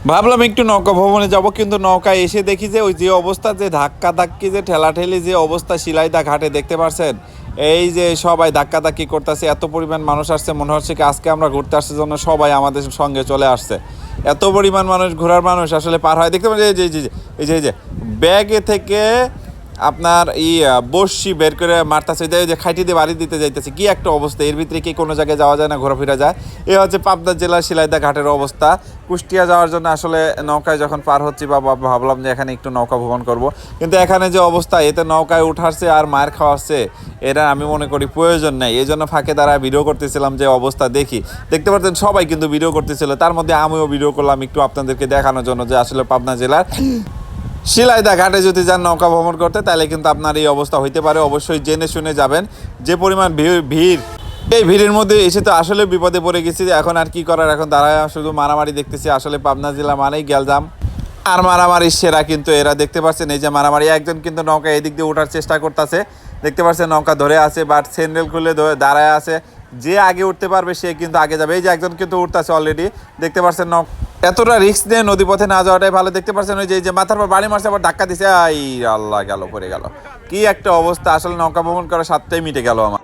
ভাবলাম একটু নৌকা ভ্রমণে যাব, কিন্তু নৌকায় এসে দেখি যে ওই যে অবস্থা, যে ধাক্কা ধাক্কি, যে ঠেলাঠেলি যে অবস্থা শিলাইদা ঘাটে দেখতে পারছেন। এই যে সবাই ধাক্কা ধাক্কি করতেছে, এত পরিমাণ মানুষ আসছে, মনে হচ্ছে কি আজকে আমরা ঘুরতে আসছে জন্য সবাই আমাদের সঙ্গে চলে আসছে। এত পরিমাণ মানুষ, ঘোরার মানুষ আসলে পার হয় দেখতে পাচ্ছেন। এই যে ব্যাগে থেকে আপনার বড়শি বের করে মারতেছে, এই যে খাইটি দিয়ে বাড়ি দিতে যাইতেছে, কি একটা অবস্থা। এর ভিতরে কি কোনো জায়গায় যাওয়া যায় না, ঘোরাফেরা যায়? এ হচ্ছে পাবনা জেলার শিলাইদা ঘাটের অবস্থা। কুষ্টিয়া যাওয়ার জন্য আসলে নৌকায় যখন পার হচ্ছি বা ভাবলাম যে এখানে একটু নৌকা ভ্রমণ করব, কিন্তু এখানে যে অবস্থা, এতে নৌকায় উঠাচ্ছে আর মায়ের খাওয়াচ্ছে, এটা আমি মনে করি প্রয়োজন নেই। এই জন্য ফাঁকে দ্বারা ভিডিও করতেছিলাম, যে অবস্থা দেখতে পারতেন সবাই কিন্তু ভিডিও করতেছিল, তার মধ্যে আমিও ভিডিও করলাম একটু আপনাদেরকে দেখানোর জন্য যে আসলে পাবনা জেলার শিলাইদা ঘাটে যদি যান নৌকা ভ্রমণ করতে, তাহলে কিন্তু আপনার এই অবস্থা হইতে পারে। অবশ্যই জেনে শুনে যাবেন। যে পরিমাণ ভিড়, এই ভিড়ের মধ্যে এসে তো আসলে বিপদে পড়ে গেছি। এখন আর কি করার, এখন দাঁড়ায় শুধু মারামারি দেখতেছি। আসলে পাবনা জেলা মানেই গ্যালজাম আর মারামারি সেরা, কিন্তু এরা দেখতে পাচ্ছেন এই যে মারামারি। একজন কিন্তু নৌকা এদিক দিয়ে ওঠার চেষ্টা করতেছে, দেখতে পাচ্ছেন নৌকা ধরে আছে, বাট স্যান্ডেল খুলে দাঁড়ায় আছে। যে আগে উঠতে পারবে সে কিন্তু আগে যাবে। এই যে একজন কিন্তু উঠতেছে অলরেডি, দেখতে পাচ্ছেন। এতটা রিস্ক নিয়ে নদী পথে না যাওয়াটাই ভালো। দেখতে পাচ্ছেন ওই যে মাথার পর বাড়ি মারছে, আবার ধাক্কা দিছে, আই আল্লাহ, গেল পড়ে গেল। কি একটা অবস্থা, আসলে নৌকা ভ্রমণ করার স্বাদটাই মিটে গেল আমার।